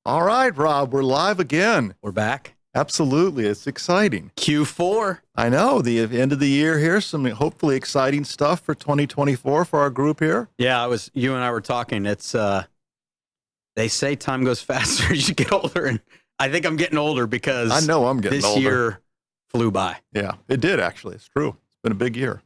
All right, Rob, we're live again. We're back. Absolutely. It's exciting. Q4. I know, the end of the year here, some hopefully exciting stuff for 2024 for our group here. Yeah, you and I were talking. It's they say time goes faster as you get older, and I think I'm getting older because I know I'm getting this older. year flew by. Yeah, it did actually. It's true. It's been a big year.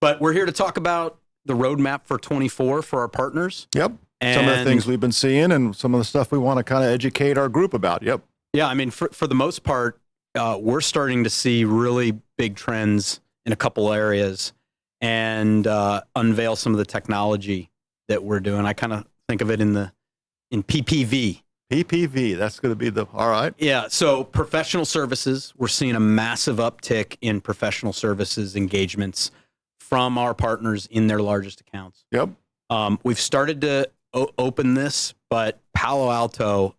But we're here to talk about the roadmap for 24 for our partners. Yep. Some of the things we've been seeing and some of the stuff we want to kind of educate our group about. Yep. Yeah, I mean, for the most part, we're starting to see really big trends in a couple areas and unveil some of the technology that we're doing. I kind of think of it in PPV. PPV, that's going to be all right. Yeah, so professional services, we're seeing a massive uptick in professional services engagements from our partners in their largest accounts. Yep. We've started to open this, but Palo Alto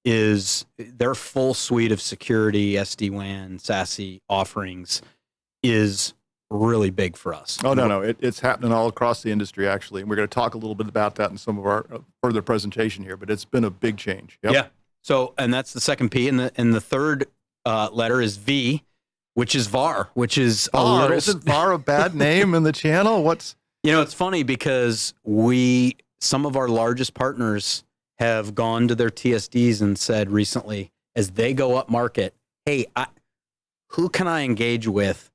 is their full suite of security, SD-WAN, SASE offerings is really big for us. Oh, no. It's happening all across the industry, actually. And we're going to talk a little bit about that in some of our further presentation here, but it's been a big change. Yep. Yeah. So, and that's the second P. And the third letter is V, which is VAR, which is VAR. Isn't VAR a bad name in the channel? It's funny because some of our largest partners have gone to their TSDs and said recently, as they go up market, hey, who can I engage with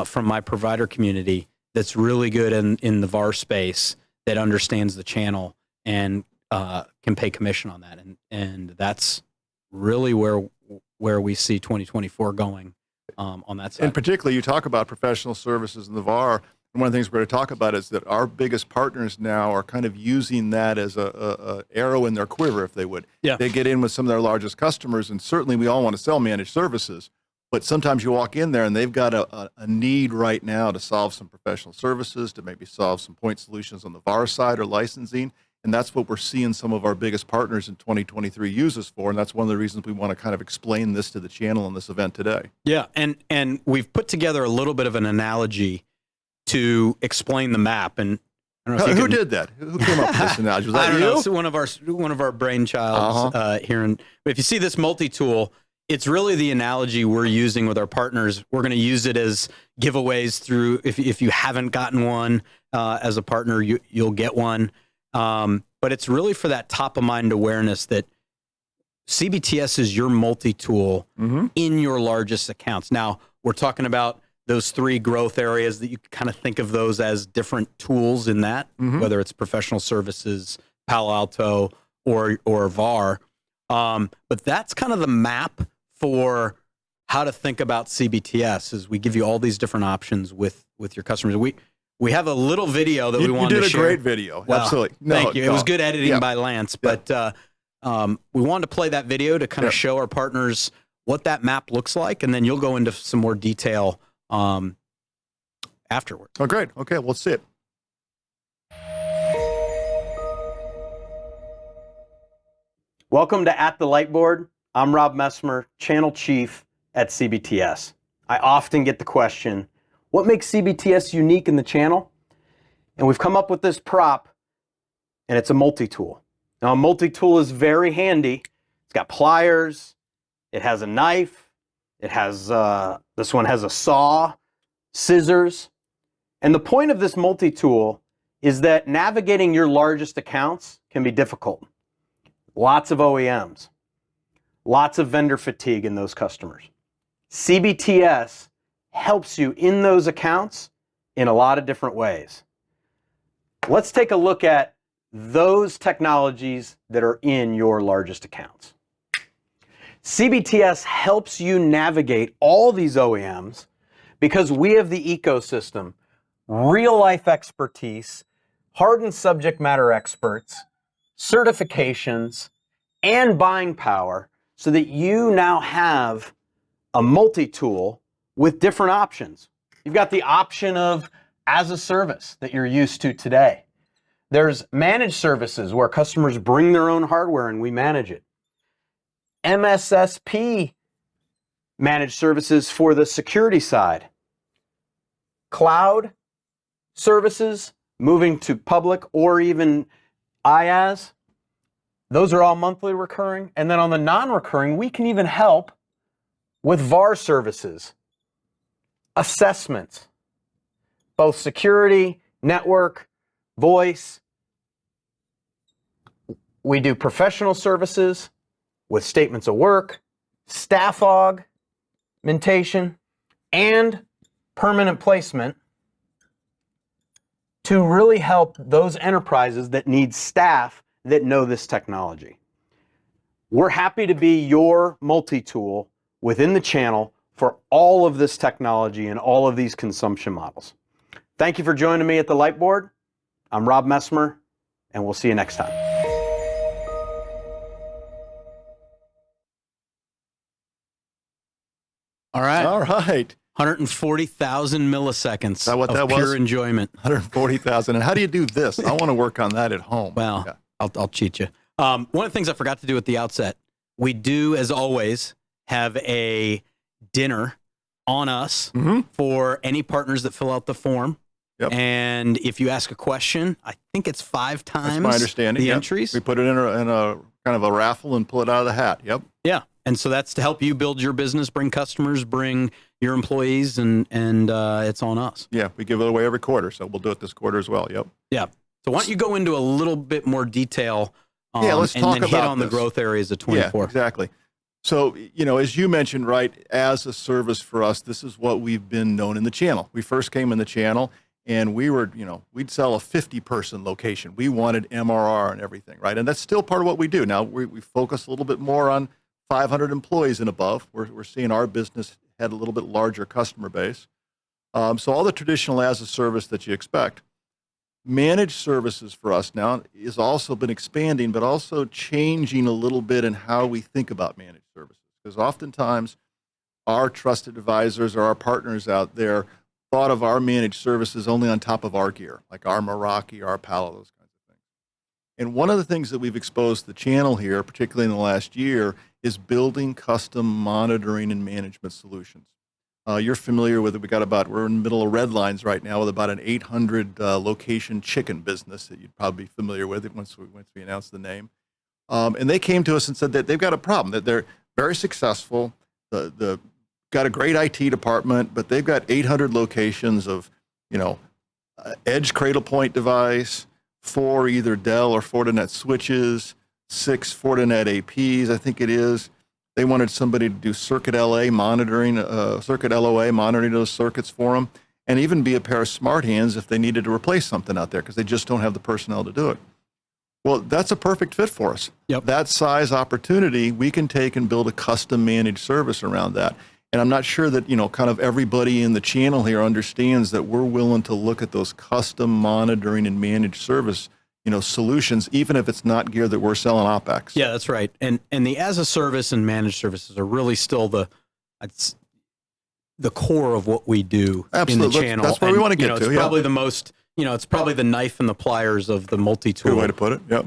from my provider community that's really good in the VAR space, that understands the channel and can pay commission on that. And that's really where we see 2024 going on that side. And particularly, you talk about professional services and the VAR. And one of the things we're going to talk about is that our biggest partners now are kind of using that as a arrow in their quiver, if they would. Yeah. They get in with some of their largest customers, and certainly we all want to sell managed services, but sometimes you walk in there and they've got a need right now to solve some professional services, to maybe solve some point solutions on the VAR side or licensing, and that's what we're seeing some of our biggest partners in 2023 use us for, and that's one of the reasons we want to kind of explain this to the channel in this event today. Yeah, and we've put together a little bit of an analogy to explain the map, and I don't know if who did that? Who came up with this analogy? Was that I don't you? know. It's one of our brainchilds here. But if you see this multi-tool, it's really the analogy we're using with our partners. We're going to use it as giveaways through. If you haven't gotten one as a partner, you'll get one. But it's really for that top of mind awareness that CBTS is your multi-tool in your largest accounts. Now we're talking about those three growth areas that you kind of think of those as different tools in that, whether it's professional services, Palo Alto, or VAR. But that's kind of the map for how to think about CBTS, is we give you all these different options with your customers. We have a little video that we wanted to share. You did a great video. Well, absolutely. Thank you. It was good editing by Lance, but we wanted to play that video to kind of show our partners what that map looks like, and then you'll go into some more detail afterwards. Oh, great. Okay, well, let's see it. Welcome to At the Lightboard. I'm Rob Messmer, Channel Chief at CBTS. I often get the question, what makes CBTS unique in the channel? And we've come up with this prop, and it's a multi-tool. Now, a multi-tool is very handy. It's got pliers. It has a knife. It has, this one has a saw, scissors. And the point of this multi-tool is that navigating your largest accounts can be difficult. Lots of OEMs, lots of vendor fatigue in those customers. CBTS helps you in those accounts in a lot of different ways. Let's take a look at those technologies that are in your largest accounts. CBTS helps you navigate all these OEMs because we have the ecosystem, real life expertise, hardened subject matter experts, certifications, and buying power so that you now have a multi-tool with different options. You've got the option of as a service that you're used to today. There's managed services where customers bring their own hardware and we manage it. MSSP managed services for the security side. Cloud services moving to public or even IaaS. Those are all monthly recurring. And then on the non-recurring, we can even help with VAR services, assessments, both security, network, voice. We do professional services with statements of work, staff augmentation, and permanent placement to really help those enterprises that need staff that know this technology. We're happy to be your multi-tool within the channel for all of this technology and all of these consumption models. Thank you for joining me at the Lightboard. I'm Rob Messmer, and we'll see you next time. All right. All right. 140,000 milliseconds Is that what of that pure was? enjoyment. 140,000. And how do you do this? I want to work on that at home. Well, Yeah. I'll cheat you. One of the things I forgot to do at the outset, we do, as always, have a dinner on us for any partners that fill out the form. Yep. And if you ask a question, I think it's 5 times That's my understanding. the Yep. entries. We put it in a kind of a raffle and pull it out of the hat. Yep. Yeah. And so that's to help you build your business, bring customers, bring your employees, and it's on us. Yeah. We give it away every quarter. So we'll do it this quarter as well. Yep. Yeah. So why don't you go into a little bit more detail let's and talk then hit about on the this. growth areas of 24. Yeah, exactly. So, as you mentioned, right, as a service for us, this is what we've been known in the channel. We first came in the channel and we were, we'd sell a 50-person location. We wanted MRR and everything, right? And that's still part of what we do. Now, we focus a little bit more on 500 employees and above. We're seeing our business had a little bit larger customer base. So all the traditional as a service that you expect. Managed services for us now has also been expanding, but also changing a little bit in how we think about managed services. Because oftentimes our trusted advisors or our partners out there thought of our managed services only on top of our gear, like our Meraki, our Palo, those kinds of things. And one of the things that we've exposed the channel here, particularly in the last year, is building custom monitoring and management solutions. You're familiar with it. We're in the middle of red lines right now with about an 800 location chicken business that you'd probably be familiar with once we announced the name. And they came to us and said that they've got a problem, that they're very successful, got a great IT department, but they've got 800 locations of, edge cradle point device, 4 either Dell or Fortinet switches, 6 Fortinet APs, I think it is. They wanted somebody to do circuit LA monitoring, circuit LOA monitoring those circuits for them, and even be a pair of smart hands if they needed to replace something out there because they just don't have the personnel to do it. Well, that's a perfect fit for us. Yep. That size opportunity, we can take and build a custom managed service around that. And I'm not sure that, kind of everybody in the channel here understands that we're willing to look at those custom monitoring and managed service solutions, even if it's not gear that we're selling OpEx. Yeah, that's right. And the as a service and managed services are really still the core of what we do Absolutely. in the channel. That's where we want to get It's to. probably the most, it's probably the knife and the pliers of the multi-tool. Good way to put it. Yep.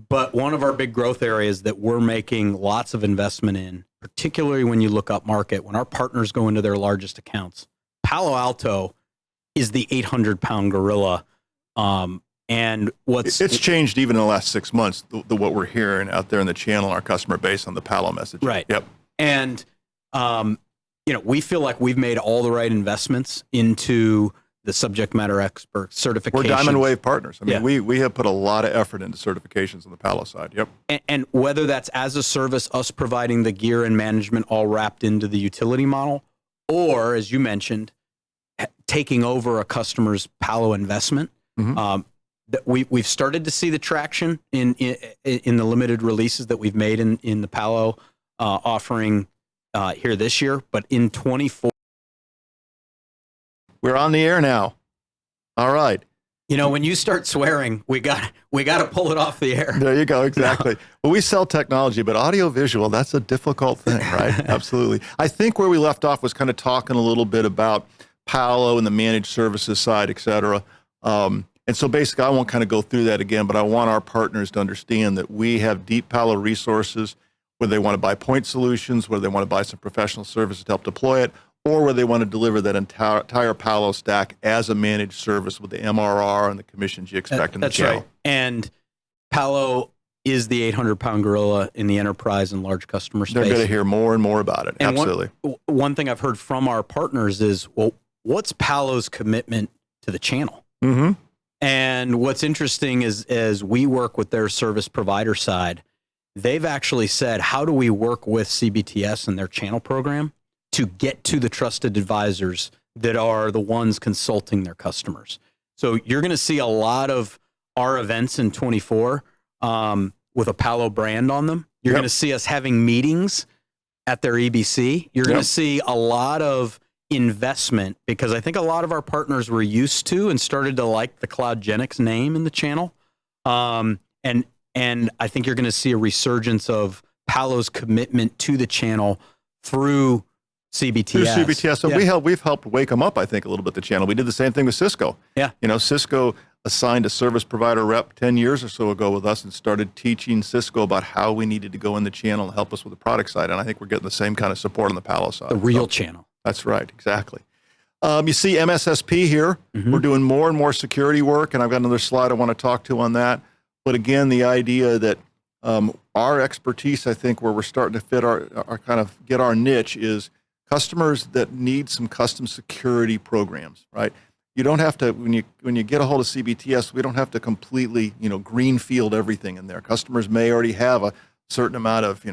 But one of our big growth areas that we're making lots of investment in, particularly when you look up market, when our partners go into their largest accounts, Palo Alto is the 800-pound gorilla. And it's changed even in the last 6 months, what we're hearing out there in the channel, our customer base on the Palo message. Right. Yep. And, we feel like we've made all the right investments into the subject matter expert certifications. We're Diamond Wave partners. I mean, Yeah. we have put a lot of effort into certifications on the Palo side. Yep. And whether that's as a service, us providing the gear and management all wrapped into the utility model, or as you mentioned, taking over a customer's Palo investment. That we've started to see the traction in the limited releases that we've made in the Palo offering here this year, but in 24. We're on the air now. All right. When you start swearing, we got to pull it off the air. There you go. Exactly. Well, we sell technology, but audio visual, that's a difficult thing, right? Absolutely. I think where we left off was kind of talking a little bit about Palo and the managed services side, et cetera. And so basically, I won't kind of go through that again, but I want our partners to understand that we have deep Palo resources, whether they want to buy point solutions, whether they want to buy some professional services to help deploy it, or whether they want to deliver that entire Palo stack as a managed service with the MRR and the commissions you expect in the channel. That's right. And Palo is the 800-pound gorilla in the enterprise and large customer space. They're going to hear more and more about it. And absolutely. One thing I've heard from our partners is, well, what's Palo's commitment to the channel? Mm-hmm. And what's interesting is, as we work with their service provider side, they've actually said, how do we work with CBTS and their channel program to get to the trusted advisors that are the ones consulting their customers? So you're going to see a lot of our events in 24 with a Palo brand on them. You're going to see us having meetings at their EBC. You're going to see a lot of investment, because I think a lot of our partners were used to and started to like the CloudGenix name in the channel. And I think you're going to see a resurgence of Palo's commitment to the channel through CBTS. Through CBTS. And we've helped wake them up, I think, a little bit, the channel. We did the same thing with Cisco. Yeah. You know, Cisco assigned a service provider rep 10 years or so ago with us and started teaching Cisco about how we needed to go in the channel and help us with the product side. And I think we're getting the same kind of support on the Palo side. The real channel. That's right. Exactly. You see MSSP here. Mm-hmm. We're doing more and more security work, and I've got another slide I want to talk to on that. But again, the idea that our expertise, I think, where we're starting to fit our kind of get our niche is customers that need some custom security programs, right? You don't have to, when you get a hold of CBTS, we don't have to completely, greenfield everything in there. Customers may already have a certain amount of,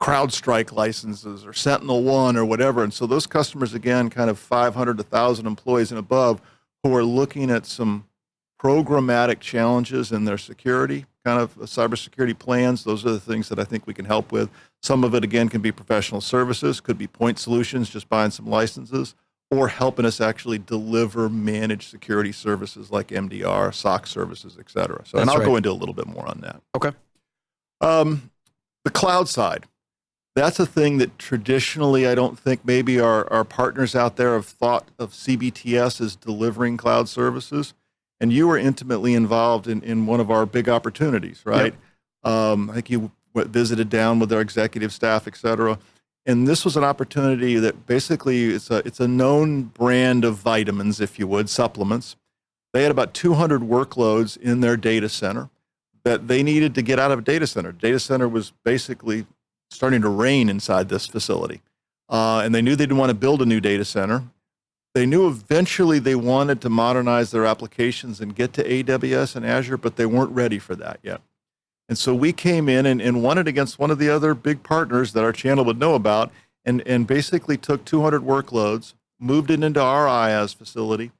CrowdStrike licenses or SentinelOne or whatever. And so those customers, again, kind of 500 to 1,000 employees and above, who are looking at some programmatic challenges in their security, kind of cybersecurity plans. Those are the things that I think we can help with. Some of it, again, can be professional services, could be point solutions, just buying some licenses, or helping us actually deliver managed security services like MDR, SOC services, et cetera. So, and I'll go into a little bit more on that. Okay. The cloud side. That's a thing that traditionally I don't think maybe our partners out there have thought of CBTS as delivering cloud services. And you were intimately involved in one of our big opportunities, right? Yep. I think you visited down with our executive staff, et cetera. And this was an opportunity that basically it's a known brand of vitamins, if you would, supplements. They had about 200 workloads in their data center that they needed to get out of a data center. Data center was basically starting to rain inside this facility. And they knew they didn't want to build a new data center. They knew eventually they wanted to modernize their applications and get to AWS and Azure, but they weren't ready for that yet. And so we came in and won it against one of the other big partners that our channel would know about, and basically took 200 workloads, moved it into our IaaS facility,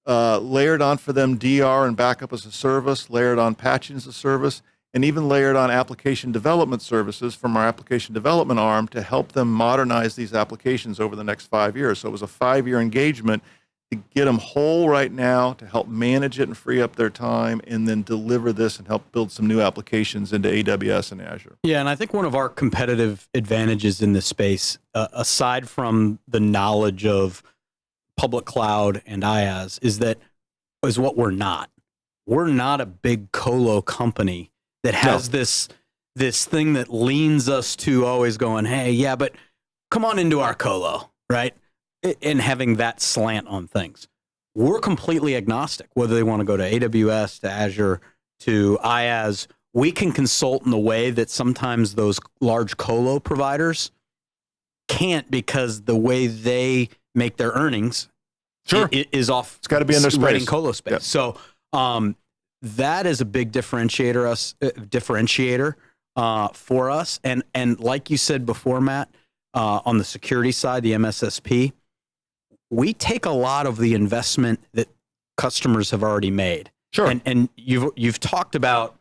layered on for them DR and backup as a service, layered on patching as a service, and even layered on application development services from our application development arm to help them modernize these applications over the next 5 years. So it was a 5-year engagement to get them whole right now, to help manage it and free up their time, and then deliver this and help build some new applications into AWS and Azure. Yeah, and I think one of our competitive advantages in this space, aside from the knowledge of public cloud and IaaS, is what we're not. We're not a big colo company that has this thing that leans us to always going, hey, yeah, but come on into our colo, right? And having that slant on things. We're completely agnostic, whether they want to go to AWS, to Azure, to IaaS. We can consult in the way that sometimes those large colo providers can't, because the way they make their earnings is off. It's got to be in their space. In colo space. Yep. So that is a big differentiator for us. And like you said before, Matt, on the security side, the MSSP, we take a lot of the investment that customers have already made. Sure. And you've talked about,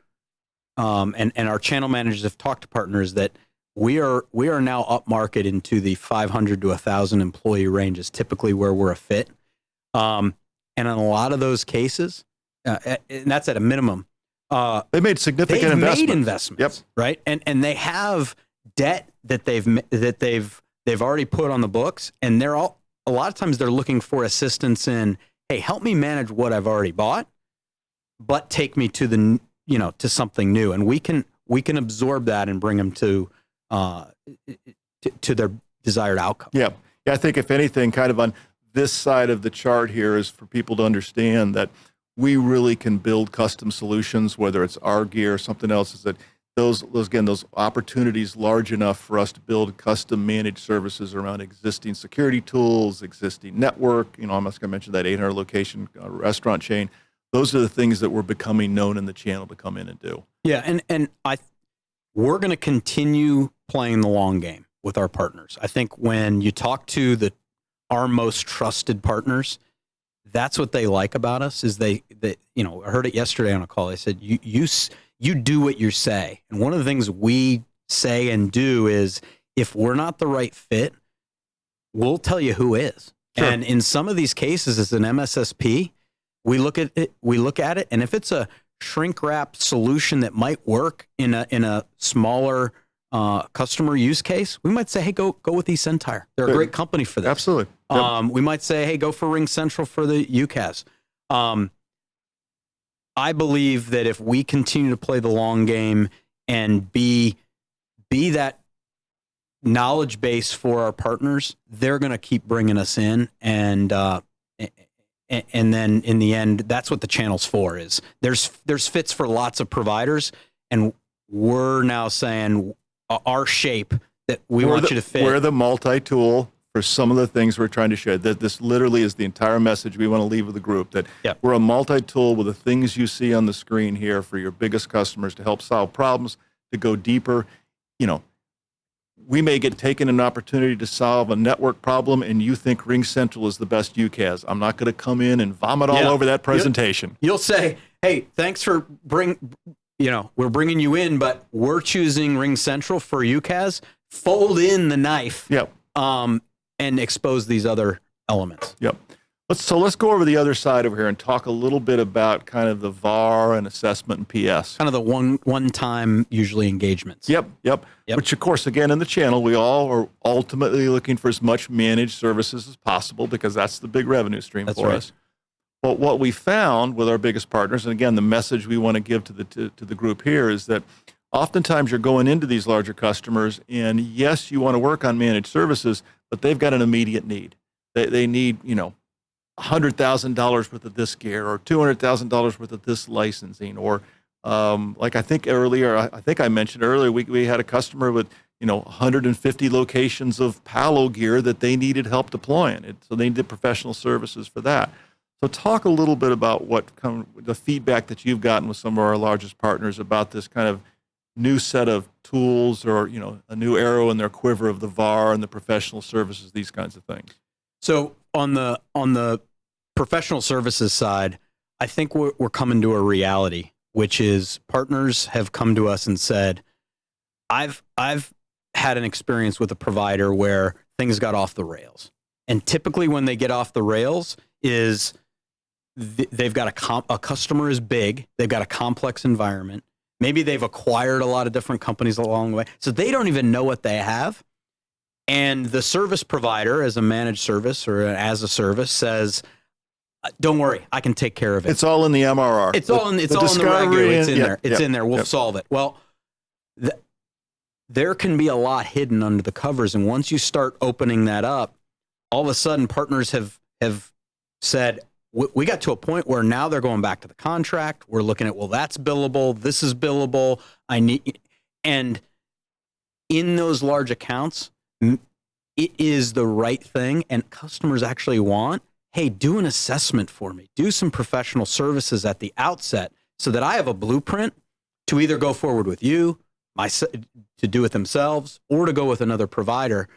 and our channel managers have talked to partners that we are now upmarket into the 500 to 1,000 employee range is typically where we're a fit. And in a lot of those cases, and that's at a minimum, they made significant investments. Yep. Right? And they have debt that they've already put on the books, and a lot of times they're looking for assistance in, hey, help me manage what I've already bought, but take me to to something new, and we can absorb that and bring them to their desired outcome. Yeah. I think if anything, kind of on this side of the chart here is for people to understand that we really can build custom solutions, whether it's our gear or something else, is that those opportunities large enough for us to build custom managed services around existing security tools, existing network. I'm just going to mention that 800 location restaurant chain. Those are the things that we're becoming known in the channel to come in and do. Yeah, and we're going to continue playing the long game with our partners. I think when you talk to our most trusted partners, that's what they like about us. Is I heard it yesterday on a call. They said you do what you say, and one of the things we say and do is if we're not the right fit, we'll tell you who is. Sure. And in some of these cases, as an MSSP, we look at it, and if it's a shrink wrap solution that might work in a smaller customer use case, we might say, hey, go with eCentire. They're a great company for this. Absolutely. Yep. We might say, hey, go for RingCentral for the UCaaS. I believe that if we continue to play the long game and be that knowledge base for our partners, they're going to keep bringing us in, and then in the end, that's what the channel's for. Is there's fits for lots of providers, and we're now saying our shape that we want you to fit. We're the multi-tool for some of the things we're trying to share. That this literally is the entire message we want to leave with the group, that we're a multi-tool with the things you see on the screen here for your biggest customers to help solve problems, to go deeper. We may get taken an opportunity to solve a network problem, and you think RingCentral is the best UCaaS. I'm not going to come in and vomit all over that presentation. You'll say, hey, thanks for we're bringing you in, but we're choosing RingCentral for UCaaS. Fold in the knife. Yep. And expose these other elements. Yep. Let's go over the other side over here and talk a little bit about kind of the VAR and assessment and PS. Kind of the one-time usually engagements. Yep. Which, of course, again, in the channel, we all are ultimately looking for as much managed services as possible because that's the big revenue stream for us. But what we found with our biggest partners, and again, the message we want to give to the group here is that oftentimes you're going into these larger customers, and yes, you want to work on managed services, but they've got an immediate need. They need, $100,000 worth of this gear or $200,000 worth of this licensing, or like I think I mentioned earlier, we had a customer with 150 locations of Palo gear that they needed help deploying. So they needed professional services for that. So talk a little bit about the feedback that you've gotten with some of our largest partners about this kind of new set of tools, or a new arrow in their quiver of the VAR and the professional services, these kinds of things. So on the professional services side, I think we're coming to a reality, which is partners have come to us and said, I've had an experience with a provider where things got off the rails. And typically when they get off the rails is they've got a customer is big, they've got a complex environment. Maybe they've acquired a lot of different companies along the way. So they don't even know what they have. And the service provider, as a managed service or as a service, says, don't worry, I can take care of it. It's all in the MRR. It's all in the Ragu. It's in there. It's in there. We'll solve it. Well, there can be a lot hidden under the covers. And once you start opening that up, all of a sudden partners have said, we got to a point where now they're going back to the contract. We're looking at, well, that's billable. This is billable. And in those large accounts, it is the right thing. And customers actually want, hey, do an assessment for me. Do some professional services at the outset so that I have a blueprint to either go forward with you, to do it themselves, or to go with another provider.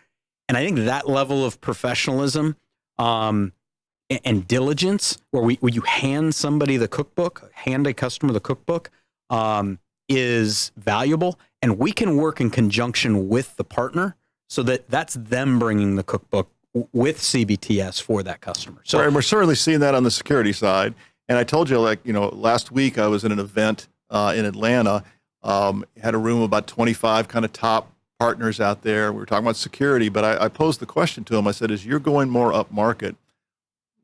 And I think that level of professionalism and diligence, where you hand somebody the cookbook, hand a customer the cookbook, is valuable. And we can work in conjunction with the partner so that that's them bringing the cookbook with CBTS for that customer. So, and we're certainly seeing that on the security side. And I told you, last week I was at an event in Atlanta, had a room of about 25 kind of top partners out there. We were talking about security, but I posed the question to them. I said, as you're going more up market,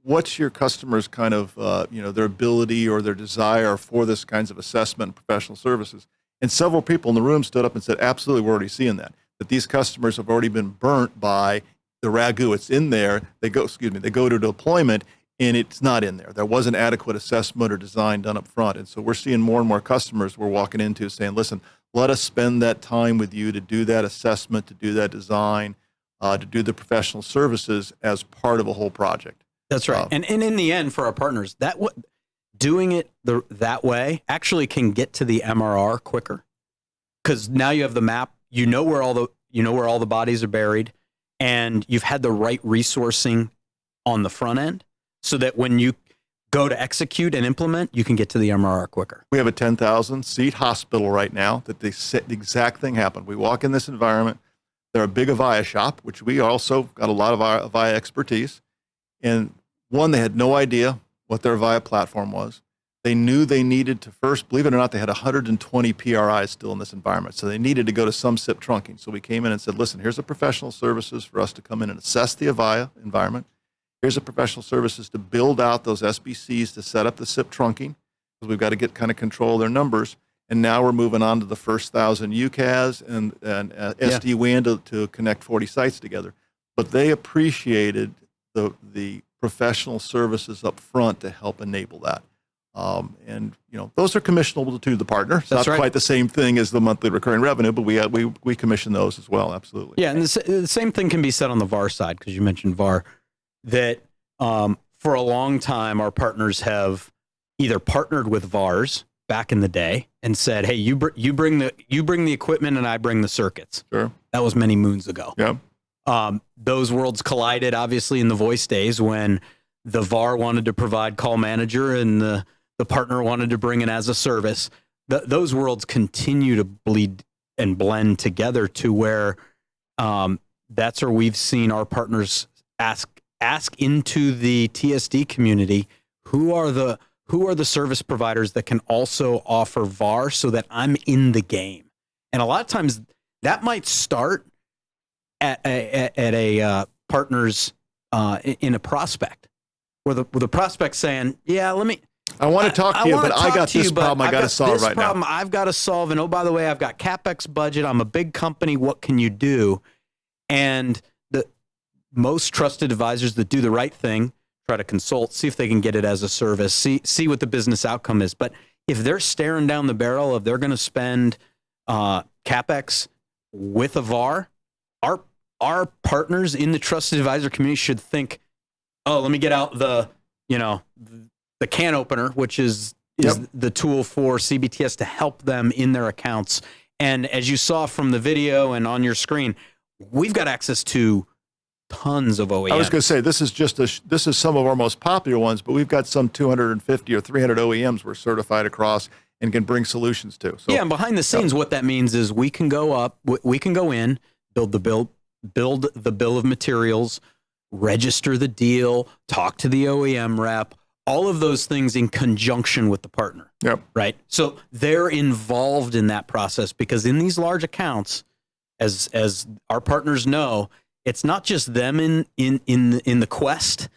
what's your customers' kind of, their ability or their desire for this kinds of assessment and professional services? And several people in the room stood up and said, absolutely, we're already seeing that these customers have already been burnt by the Ragu. It's in there. They go to deployment, and it's not in there. There wasn't adequate assessment or design done up front. And so we're seeing more and more customers we're walking into saying, listen, let us spend that time with you to do that assessment, to do that design, to do the professional services as part of a whole project. That's right. And in the end, for our partners, doing it that way actually can get to the MRR quicker, because now you have the map, you know where all the bodies are buried, and you've had the right resourcing on the front end, so that when you go to execute and implement, you can get to the MRR quicker. We have a 10,000 seat hospital right now that the exact thing happened. We walk in this environment. They're a big Avaya shop, which we also got a lot of our Avaya expertise. And one, they had no idea what their Avaya platform was. They knew they needed to first, believe it or not, they had 120 PRIs still in this environment. So they needed to go to some SIP trunking. So we came in and said, listen, here's the professional services for us to come in and assess the Avaya environment. Here's the professional services to build out those SBCs to set up the SIP trunking, because we've got to get kind of control of their numbers. And now we're moving on to the first 1,000 UCAS and SD-WAN to connect 40 sites together. But they appreciated the professional services up front to help enable that. And those are commissionable to the partner. It's not quite the same thing as the monthly recurring revenue, but we commission those as well. Absolutely. Yeah, and the same thing can be said on the VAR side, because you mentioned VAR. That for a long time, our partners have either partnered with VARs back in the day and said, "Hey, you bring the equipment, and I bring the circuits." Sure, that was many moons ago. Yeah, those worlds collided, obviously, in the voice days when the VAR wanted to provide call manager and the partner wanted to bring it as a service. Those worlds continue to bleed and blend together to where that's where we've seen our partners ask into the TSD community, who are the service providers that can also offer VAR, so that I'm in the game. And a lot of times that might start at a partner's in a prospect, where the prospect's saying, yeah, I want to talk to you, but I got this problem I got to solve right now. I've got to solve. And oh, by the way, I've got CapEx budget. I'm a big company. What can you do? And most trusted advisors that do the right thing try to consult, see if they can get it as a service, see what the business outcome is. But if they're staring down the barrel of they're going to spend CapEx with a VAR, our partners in the trusted advisor community should think, oh, let me get out the can opener, which is the tool for CBTS to help them in their accounts. And as you saw from the video and on your screen, we've got access to tons of OEMs. I was going to say, this is some of our most popular ones, but we've got some 250 or 300 OEMs we're certified across and can bring solutions to. So, and behind the scenes, what that means is we can go in, build the bill of materials, register the deal, talk to the OEM rep, all of those things in conjunction with the partner. Yep. Right. So they're involved in that process, because in these large accounts, as our partners know, it's not just them in the quest.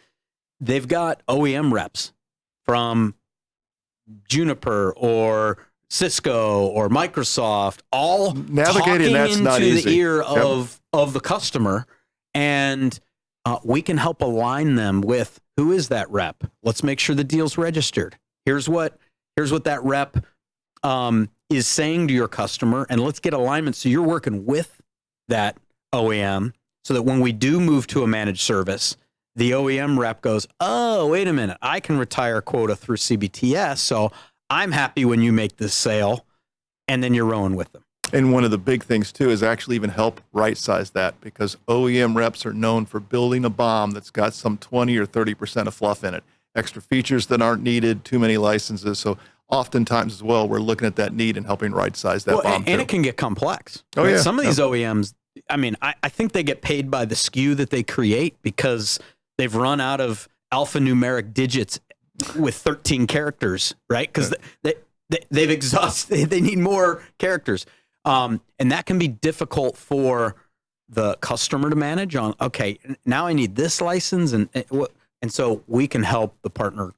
They've got OEM reps from Juniper or Cisco or Microsoft, all navigating that's into not the easy. ear of the customer, and we can help align them with who is that rep. Let's make sure the deal's registered. Here's what that rep is saying to your customer, and let's get alignment so you're working with that OEM, so that when we do move to a managed service, the OEM rep goes, oh, wait a minute, I can retire quota through CBTS, so I'm happy when you make this sale, and then you're rowing with them. And one of the big things, too, is actually even help right-size that, because OEM reps are known for building a bomb that's got some 20 or 30% of fluff in it, extra features that aren't needed, too many licenses. So oftentimes as well, we're looking at that need and helping right-size that bomb, and it can get complex. Oh, right? Yeah. Some of these OEMs, I mean, I think they get paid by the SKU that they create, because they've run out of alphanumeric digits with 13 characters, right? Because they've exhausted, they need more characters. And that can be difficult for the customer to manage on, okay, now I need this license. And so we can help the partner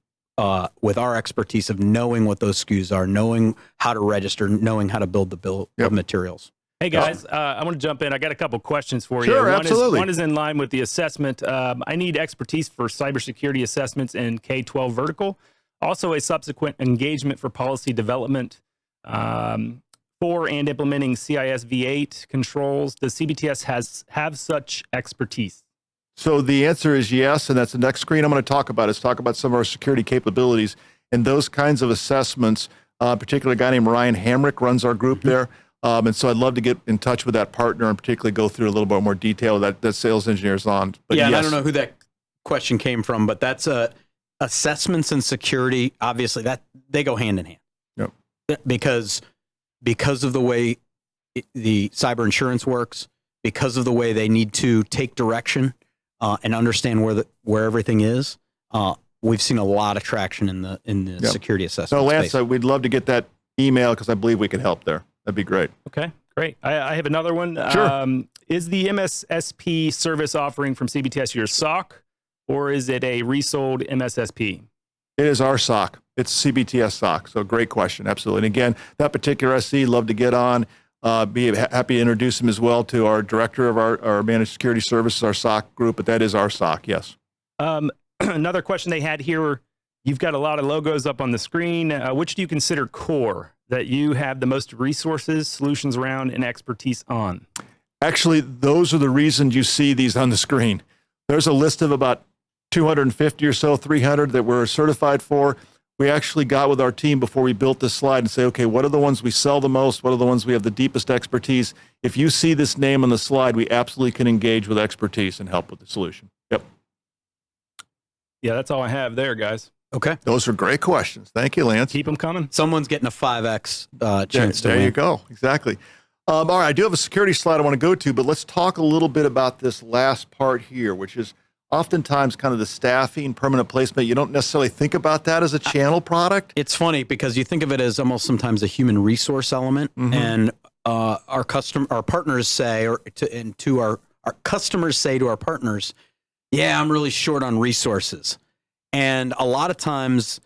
with our expertise of knowing what those SKUs are, knowing how to register, knowing how to build the bill of materials. Hey guys, I want to jump in. I got a couple questions for you. Sure, absolutely. One is in line with the assessment. I need expertise for cybersecurity assessments in K-12 vertical. Also, a subsequent engagement for policy development for and implementing CIS V8 controls. Does CBTS have such expertise? So the answer is yes, and that's the next screen I'm going to talk about. Is talk about some of our security capabilities and those kinds of assessments. Particularly, a guy named Ryan Hamrick runs our group there. And so I'd love to get in touch with that partner and particularly go through a little bit more detail that sales engineers on. But yeah, and yes. I don't know who that question came from, but that's assessments and security. Obviously, that they go hand in hand. Yep. Because of the way the cyber insurance works, because of the way they need to take direction and understand where everything is. We've seen a lot of traction in the Yep. security assessment. So Lance, space. we'd love to get that email because I believe we could help there. That'd be great. Okay, great. I have another one. Sure. Is the MSSP service offering from CBTS your SOC, or is it a resold MSSP? It is our SOC. It's CBTS SOC. So great question. Absolutely. And again, that particular SC, love to get on. Be happy to introduce him as well to our director of our managed security services, our SOC group. But that is our SOC. Yes. Another question they had here. You've got a lot of logos up on the screen. Which do you consider core that you have the most resources, solutions around, and expertise on? Actually, those are the reasons you see these on the screen. There's a list of about 250 or so, 300 that we're certified for. We actually got with our team before we built this slide and say, okay, what are the ones we sell the most? What are the ones we have the deepest expertise? If you see this name on the slide, we absolutely can engage with expertise and help with the solution. Yep. Yeah, that's all I have there, guys. Okay. Those are great questions. Thank you, Lance. Keep them coming. Someone's getting a 5X chance to There win. you go. Exactly. All right, I do have a security slide I want to go to, but let's talk a little bit about this last part here, which is oftentimes kind of the staffing, permanent placement. You don't necessarily think about that as a channel product. It's funny because you think of it as almost sometimes a human resource element, and our partners say, our customers say to our partners, "Yeah, I'm really short on resources," and a lot of times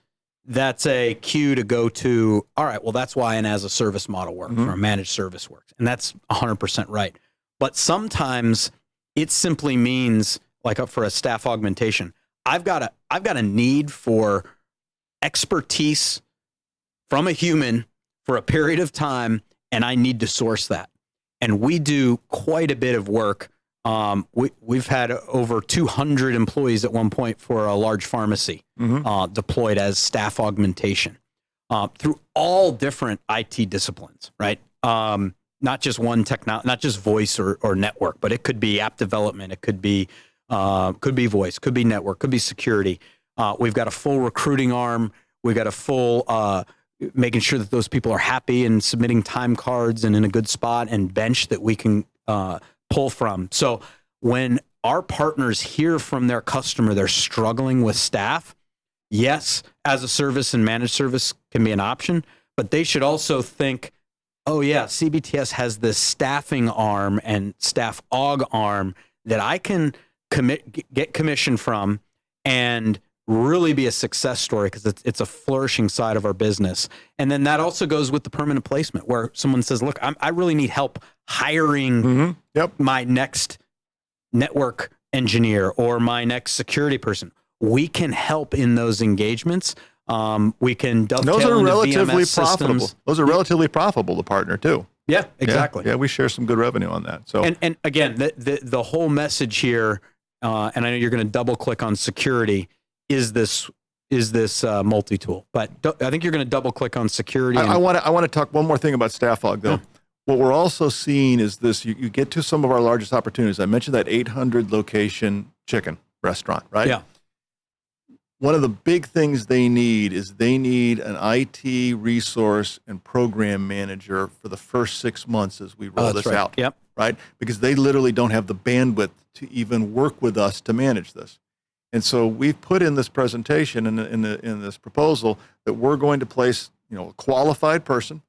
that's a cue to go to, all right, well, that's why an as a service model works or a managed service works, and that's 100% right. But sometimes it simply means, like for a staff augmentation, I've got a need for expertise from a human for a period of time, and I need to source that. And we do quite a bit of work. We've had over 200 employees at one point for a large pharmacy deployed as staff augmentation through all different IT disciplines, right? Not just one not just voice or network, but it could be app development, it could be voice, could be network, could be security. We've got a full recruiting arm. We've got a full making sure that those people are happy and submitting time cards and in a good spot, and bench that we can pull from. So when our partners hear from their customer they're struggling with staff, yes, as a service and managed service can be an option, but they should also think, oh yeah, CBTS has this staffing arm and staff aug arm that I can get commission from and really be a success story, because it's a flourishing side of our business. And then that also goes with the permanent placement, where someone says, look, I really need help hiring my next network engineer or my next security person. We can help in those engagements. We can dovetail those are into relatively VMS profitable. systems. Those are relatively profitable to partner too. Yeah, exactly. Yeah, we share some good revenue on that. So and again, the whole message here, and I know you're going to double click on security, is this multi-tool, but I think you're going to double click on security. I want to talk one more thing about staff aug though. Yeah. What we're also seeing is this: you get to some of our largest opportunities. I mentioned that 800 location chicken restaurant, right? Yeah. One of the big things they need is an IT resource and program manager for the first 6 months as we roll this out. Yep. Right? Because they literally don't have the bandwidth to even work with us to manage this. And so we've put in this presentation in this proposal that we're going to place, a qualified person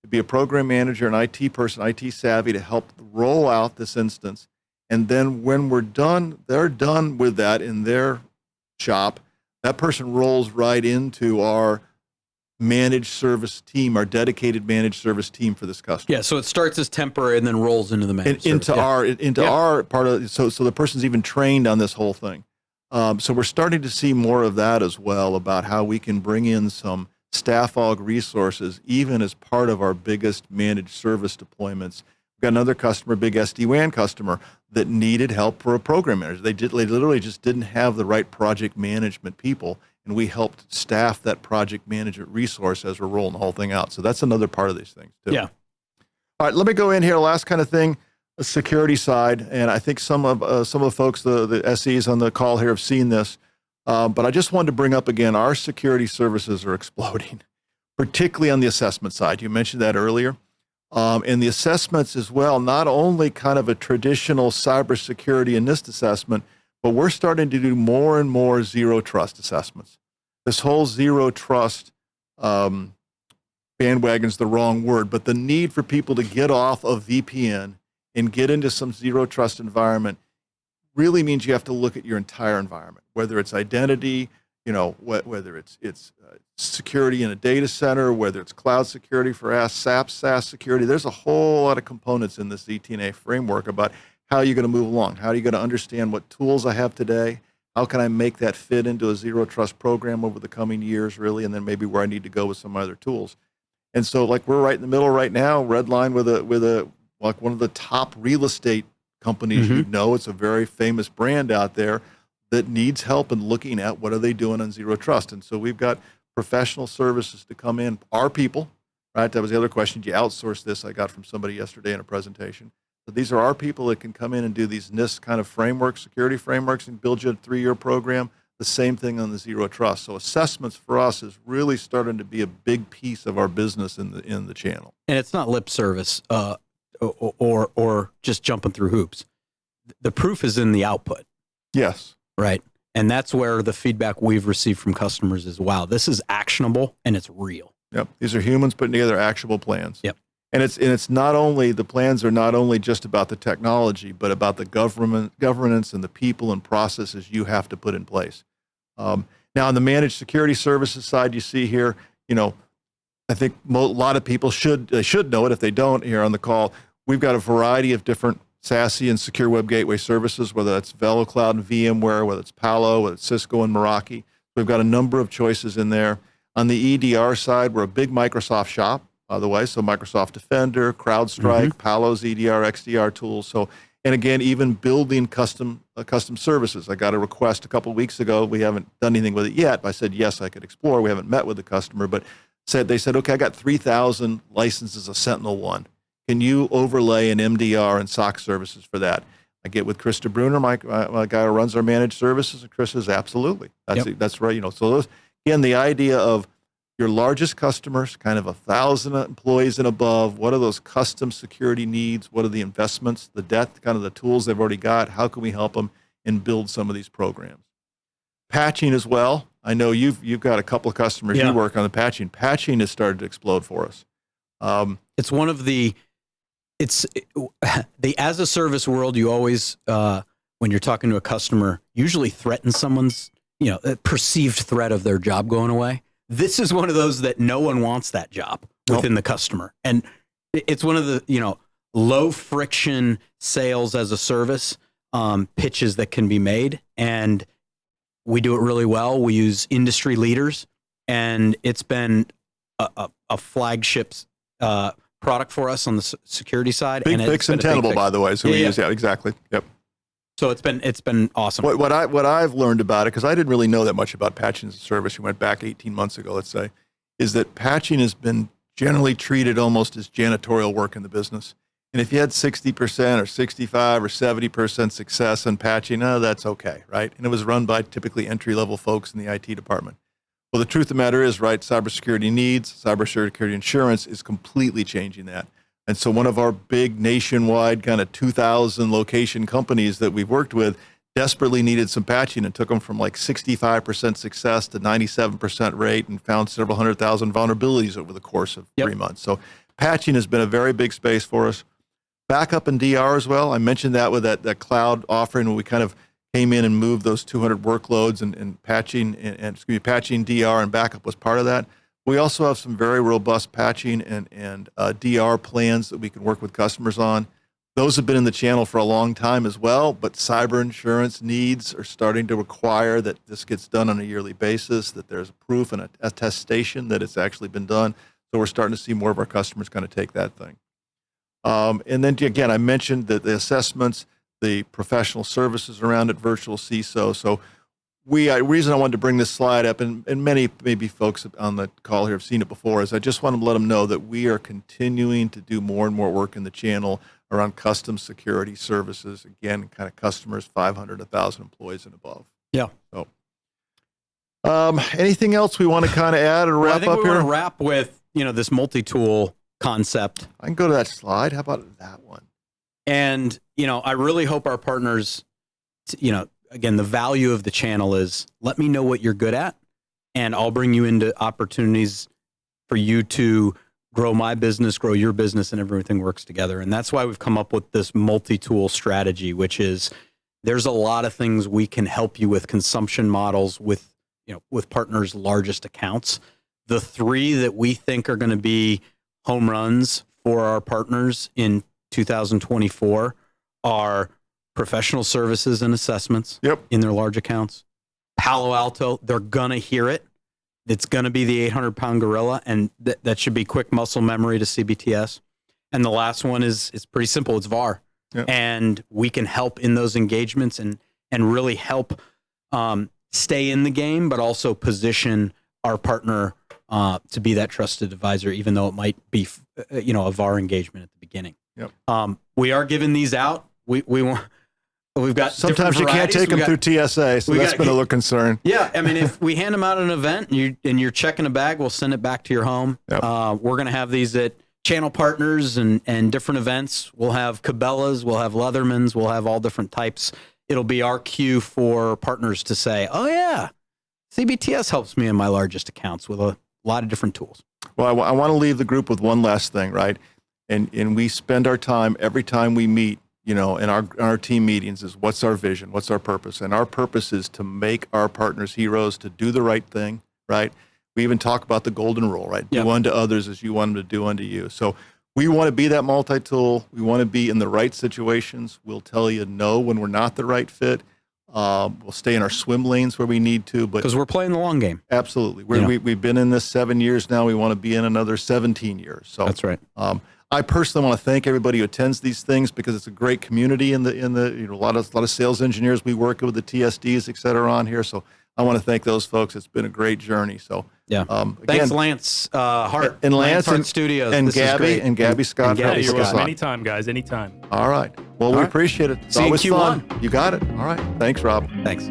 to be a program manager, an IT person, IT savvy, to help roll out this instance. And then when we're done, they're done with that in their shop. That person rolls right into our managed service team, our dedicated managed service team for this customer. Yeah, so it starts as temporary and then rolls into the managed service. Into our part of, so the person's even trained on this whole thing. So we're starting to see more of that as well, about how we can bring in some staff aug resources, even as part of our biggest managed service deployments. We've got another customer, big SD-WAN customer, that needed help for a program manager. They literally just didn't have the right project management people, and we helped staff that project management resource as we're rolling the whole thing out. So that's another part of these things too. Yeah. All right, let me go in here. Last kind of thing, the security side, and I think some of the folks, the SEs on the call here, have seen this. But I just wanted to bring up again, our security services are exploding, particularly on the assessment side. You mentioned that earlier. And the assessments as well, not only kind of a traditional cybersecurity and NIST assessment, but we're starting to do more and more zero trust assessments. This whole zero trust bandwagon is the wrong word, but the need for people to get off of VPN and get into some zero trust environment really means you have to look at your entire environment, whether it's identity, whether it's security in a data center, whether it's cloud security for SaaS security. There's a whole lot of components in this ZTNA framework about how you're going to move along. How are you going to understand what tools I have today? How can I make that fit into a zero trust program over the coming years, really, and then maybe where I need to go with some other tools. And so, like, we're right in the middle right now, Redline with like one of the top real estate companies. It's a very famous brand out there that needs help in looking at what are they doing on zero trust. And so we've got professional services to come in, our people, right? That was the other question. Do you outsource this? I got from somebody yesterday in a presentation. So these are our people that can come in and do these NIST kind of frameworks, security frameworks, and build you a 3-year program. The same thing on the zero trust. So assessments for us is really starting to be a big piece of our business in the channel. And it's not lip service or just jumping through hoops. The proof is in the output. Yes. Right. And that's where the feedback we've received from customers is, wow, this is actionable and it's real. Yep. These are humans putting together actionable plans. Yep. And it's not only, the plans are not only just about the technology, but about the governance and the people and processes you have to put in place. Now, on the managed security services side, you see here, I think a lot of people should know it. If they don't, here on the call, we've got a variety of different SASE and secure web gateway services, whether that's VeloCloud and VMware, whether it's Palo, whether it's Cisco and Meraki. We've got a number of choices in there. On the EDR side, we're a big Microsoft shop, by the way. So Microsoft Defender, CrowdStrike, Palo's EDR, XDR tools. So, and again, even building custom services. I got a request a couple of weeks ago. We haven't done anything with it yet. I said, yes, I could explore. We haven't met with the customer, but they said, okay, I got 3,000 licenses of SentinelOne. Can you overlay an MDR and SOC services for that? I get with Chris DeBruner, my guy who runs our managed services, and Chris says, absolutely. That's right. So those, again, the idea of your largest customers, kind of 1,000 employees and above, what are those custom security needs? What are the investments, the depth, kind of the tools they've already got? How can we help them and build some of these programs? Patching as well. I know you've got a couple of customers you work on the patching. Patching has started to explode for us. It's one of the as a service world, you always, when you're talking to a customer, usually threaten someone's, perceived threat of their job going away. This is one of those that no one wants that job within the customer. And it's one of the, low friction sales as a service pitches that can be made. And we do it really well. We use industry leaders, and it's been a flagship product for us on the security side. Big fix and Tenable, by the way. So we use, exactly. Yep. So it's been awesome. What I've learned about it, because I didn't really know that much about patching as a service. We went back 18 months ago, let's say, is that patching has been generally treated almost as janitorial work in the business. And if you had 60% or 65 or 70% success in patching, that's okay, right? And it was run by typically entry-level folks in the IT department. Well, the truth of the matter is, right, cybersecurity needs, cybersecurity insurance is completely changing that. And so one of our big nationwide kind of 2,000 location companies that we've worked with desperately needed some patching and took them from like 65% success to 97% rate and found several 100,000 vulnerabilities over the course of 3 months. So patching has been a very big space for us. Backup and DR as well. I mentioned that with that cloud offering where we kind of came in and moved those 200 workloads and patching, patching DR and backup was part of that. We also have some very robust patching and DR plans that we can work with customers on. Those have been in the channel for a long time as well, but cyber insurance needs are starting to require that this gets done on a yearly basis, that there's a proof and a attestation that it's actually been done. So we're starting to see more of our customers kind of take that thing. And then again, I mentioned that the assessments, the professional services around it, virtual CISO. So reason I wanted to bring this slide up, and many maybe folks on the call here have seen it before, is I just want to let them know that we are continuing to do more and more work in the channel around custom security services. Again, kind of customers 500, 1,000 employees and above. Yeah. So, anything else we want to kind of add or wrap I think up we here? want to wrap with this multi-tool concept. I can go to that slide. How about that one? And I really hope our partners, again, the value of the channel is let me know what you're good at, and I'll bring you into opportunities for you to grow my business, grow your business, and everything works together. And that's why we've come up with this multi-tool strategy, which is there's a lot of things we can help you with consumption models with partners' largest accounts. The three that we think are going to be home runs for our partners in 2024 are professional services and assessments in their large accounts. Palo Alto, they're going to hear it. It's going to be the 800-pound gorilla, and that should be quick muscle memory to CBTS. And the last one is pretty simple. It's VAR. Yep. And we can help in those engagements and really help stay in the game, but also position our partner to be that trusted advisor, even though it might be a VAR engagement at the beginning. Yep. We are giving these out. We've got sometimes you can't take them through TSA, so that's been a little concern. Yeah, I mean, if we hand them out at an event and you're checking a bag, we'll send it back to your home. Yep. We're going to have these at channel partners and different events. We'll have Cabela's, we'll have Leatherman's, we'll have all different types. It'll be our cue for partners to say, oh yeah, CBTS helps me in my largest accounts with a lot of different tools. Well, I want to leave the group with one last thing, right? And we spend our time every time we meet, in our team meetings is what's our vision, what's our purpose? And our purpose is to make our partners heroes, to do the right thing, right? We even talk about the golden rule, right? Yep. Do unto others as you want them to do unto you. So we want to be that multi-tool. We want to be in the right situations. We'll tell you no when we're not the right fit. We'll stay in our swim lanes where we need to, but because we're playing the long game. Absolutely. We've been in this 7 years now. We want to be in another 17 years. So that's right. I personally want to thank everybody who attends these things because it's a great community in the a lot of sales engineers we work with, the TSDs, et cetera, on here. So I want to thank those folks. It's been a great journey. So yeah, again, thanks, Lance Hart and Lance Hart Studios and Gabby Scott. Yeah, you're welcome. Anytime, guys. Anytime. All right. Well, we appreciate it. It's See always you in fun. Q1. You got it. All right. Thanks, Rob. Thanks.